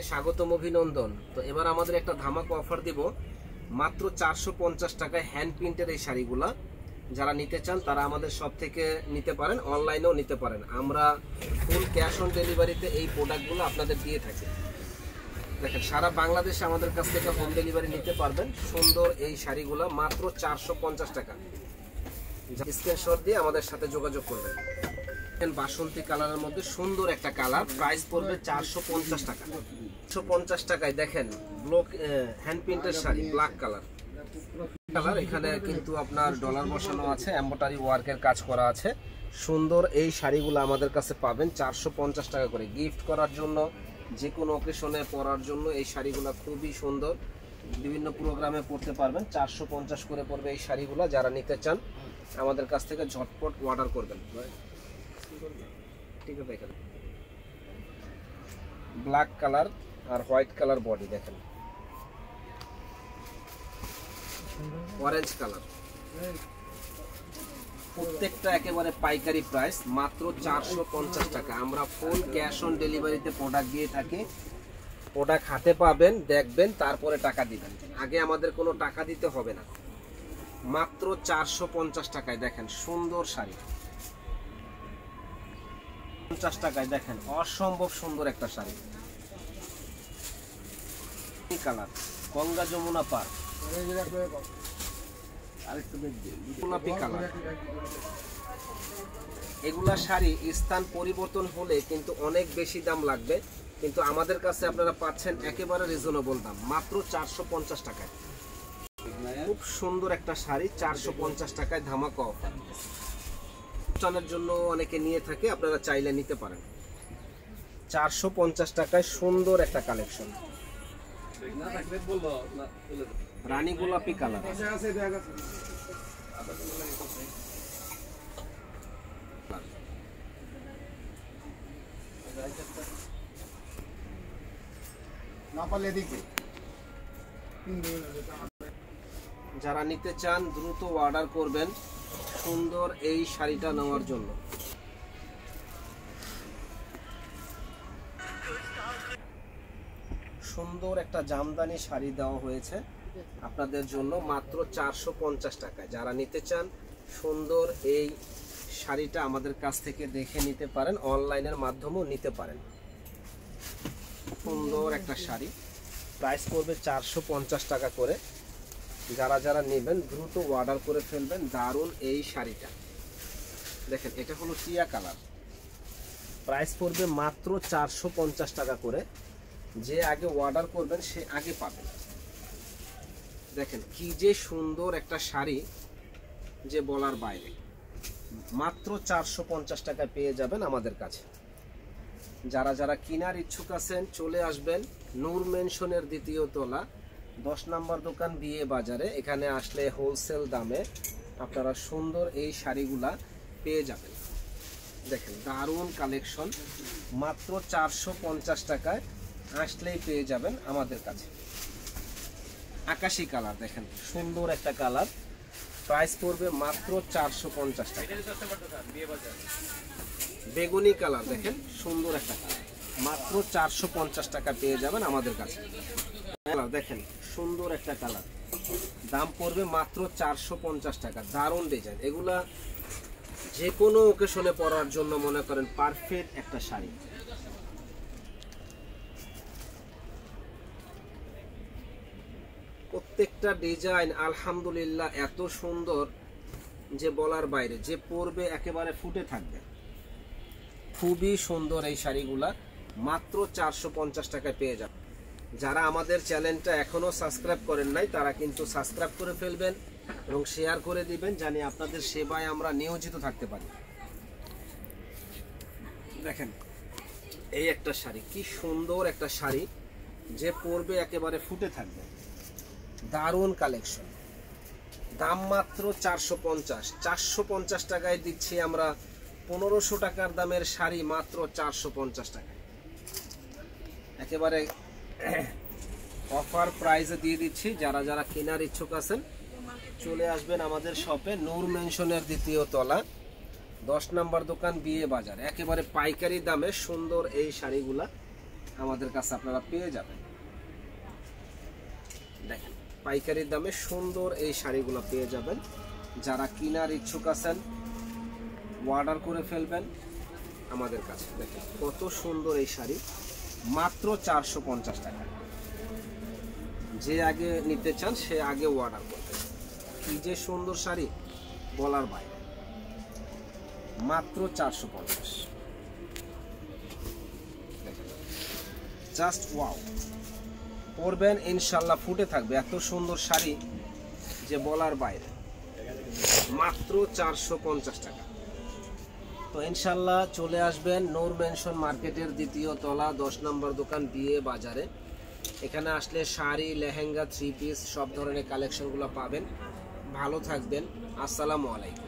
স্বাগতম, অভিনন্দন। তো এবার আমাদের একটা ধামাকা অফার দিব, মাত্র 450 টাকায় হ্যান্ড প্রিন্টের এই শাড়িগুলা যারা নিতে চান তারা আমাদের সব থেকে নিতে পারেন, অনলাইনেও নিতে পারেন। আমরা ফুল ক্যাশ অন ডেলিভারিতে এই প্রোডাক্টগুলো আপনাদের দিয়ে থাকি। দেখেন, সারা বাংলাদেশে আমাদের কাছ থেকে হোম ডেলিভারি নিতে পারবেন। সুন্দর এই শাড়িগুলো মাত্র 450 টাকা। স্ক্রিনশট দিয়ে আমাদের সাথে যোগাযোগ করবেন। বাসন্তী কালারের মধ্যে সুন্দর একটা কালার, প্রাইস পড়বে 450 টাকা। 450 টাকায় দেখেন ব্লক হ্যান্ড প্রিন্টের শাড়ি, ব্ল্যাক কালার। এখানে কিন্তু আপনার ডলার বসানো আছে, এমব্রয়ডারি ওয়ার্কের কাজ করা আছে। সুন্দর এই শাড়িগুলো আমাদের কাছে পাবেন 450 টাকা করে। গিফট করার জন্য, যে কোনো অকেশনে পরার জন্য এই শাড়িগুলো খুবই সুন্দর। বিভিন্ন প্রোগ্রামে পরতে পারবেন। 450 করে পড়বে এই শাড়িগুলো। যারা নিতে চান আমাদের কাছ থেকে ঝটপট অর্ডার করবেন। ঠিক আছে, এখানে ব্ল্যাক কালার আর হোয়াইট কালার বডি, দেখেন অরেঞ্জ কালার। প্রত্যেকটা একেবারে পাইকারি প্রাইস, মাত্র 450 টাকা। আমরা ফুল ক্যাশ অন ডেলিভারিতে প্রোডাক্ট দিয়ে থাকি। প্রোডাক্ট হাতে পাবেন, দেখবেন, তারপরে টাকা দিবেন। আগে আমাদের কোনো টাকা দিতে হবে না। মাত্র 450 টাকায় দেখেন সুন্দর শাড়ি। 50 টাকায় দেখেন অসম্ভব সুন্দর একটা শাড়ি। কালার গঙ্গা যমুনা পার, গোলাপি কালার। এগুলা শাড়ি স্থান পরিবর্তন হলে কিন্তু অনেক বেশি দাম লাগবে, কিন্তু আমাদের কাছে আপনারা পাচ্ছেন একেবারে রিজনেবল দাম, মাত্র 450 টাকায়। খুব সুন্দর একটা শাড়ি, 450 টাকায় ধামাকা অফার। অনুষ্ঠানের জন্য অনেকে নিয়ে থাকে, আপনারা চাইলে নিতে পারেন। 450 টাকায় সুন্দর একটা কালেকশন, রানী গোলাপি কালার। যারা নিতে চান দ্রুত অর্ডার করবেন সুন্দর এই শাড়িটা নেওয়ার জন্য। সুন্দর একটা জামদানি শাড়ি দেওয়া হয়েছে আপনাদের জন্য, মাত্র 450 টাকায়। যারা নিতে চান সুন্দর এই শাড়িটা আমাদের কাছ থেকে দেখে নিতে পারেন, অনলাইনের মাধ্যমেও নিতে পারেন। সুন্দর একটা শাড়ি, প্রাইস পড়বে 450 টাকা করে। যারা যারা নেবেন দ্রুত অর্ডার করে ফেলবেন। দারুণ এই শাড়িটা দেখেন, এটা হলো টিয়া কালার, প্রাইস পড়বে মাত্র 450 টাকা করে। যে আগে অর্ডার করবেন সে আগে পাবেন। দেখেন কি যে সুন্দর একটা শাড়ি, যে বলার বাইরে। মাত্র 450 টাকায় পেয়ে যাবেন আমাদের কাছে। যারা যারা কেনার ইচ্ছুক আছেন চলে আসবেন নূর মেনশনের দ্বিতীয় তলা, 10 নম্বর দোকান, বিয়ে বাজারে। এখানে আসলে হোলসেল দামে আপনারা সুন্দর এই শাড়িগুলা পেয়ে যাবেন। দেখেন দারুণ কালেকশন, মাত্র 450 টাকায় আসলেই পেয়ে যাবেন আমাদের কাছে। আকাশি কালার, দেখেন সুন্দর একটা কালার, প্রাইস পড়বে মাত্র 450 টাকা। বেগুনি কালার, দেখেন সুন্দর একটা কালার, মাত্র 450 টাকা পেয়ে যাবেন আমাদের কাছে। দেখেন সুন্দর একটা কালার, দাম পড়বে মাত্র 450 টাকা। দারুণ ডিজাইন, এগুলা যে কোনো ওকেশনে পরার জন্য মনে করেন পারফেক্ট একটা শাড়ি। প্রত্যেকটা ডিজাইন আলহামদুলিল্লাহ এত সুন্দর যে বলার বাইরে, যে পরবে একেবারে ফুটে থাকবে। খুবই সুন্দর এই শাড়িগুলা, মাত্র 450 টাকায় পেয়ে যাবেন। যারা আমাদের চ্যানেলটা এখনো সাবস্ক্রাইব করেন নাই তারা কিন্তু সাবস্ক্রাইব করে ফেলবেন এবং শেয়ার করে দিবেন, জানি আপনাদের সেবায় আমরা নিয়োজিত থাকতে পারি। দেখেন এই একটা শাড়ি, কি সুন্দর একটা শাড়ি, যে পরবে একেবারে ফুটে থাকবে। দারুণ কালেকশন, দাম মাত্র 450। 450 টাকায় দিচ্ছি আমরা 1500 টাকার দামের শাড়ি, মাত্র 450 টাকায়। একেবারে অফার প্রাইসে দিয়ে দিচ্ছি। যারা যারা কেনার ইচ্ছুক আছেন চলে আসবেন আমাদের শপে, নূর মেনশনের দ্বিতীয় তলা, 10 নম্বর দোকান, বিয়ে বাজার। একেবারে পাইকারি দামে সুন্দর এই শাড়িগুলা আমাদের কাছে আপনারা পেয়ে যাবেন। দেখেন পাইকারি দামে সুন্দর এই শাড়িগুলো পেয়ে যাবেন। যারা কেনার ইচ্ছুক আছেন অর্ডার করে ফেলবেন আমাদের কাছে। দেখেন কত সুন্দর এই শাড়ি, মাত্র 450 টাকা। যে আগে নিতে চান সে আগে অর্ডার করবেন। কি যে সুন্দর শাড়ি বলার বাইরে, মাত্র 450। জাস্ট ওয়াও, পরবেন ইনশাল্লাহ ফুটে থাকবে। এত সুন্দর শাড়ি যে বলার বাইরে, মাত্র 450 টাকা। তো ইনশাল্লাহ চলে আসবেন নূর মেনশন মার্কেটের 2য় তলা 10 নম্বর দোকান বিয়ে বাজারে। এখানে আসলে শাড়ি, লেহেঙ্গা, 3 পিস সব ধরনের কালেকশনগুলো পাবেন। ভালো থাকবেন। আসসালামু আলাইকুম।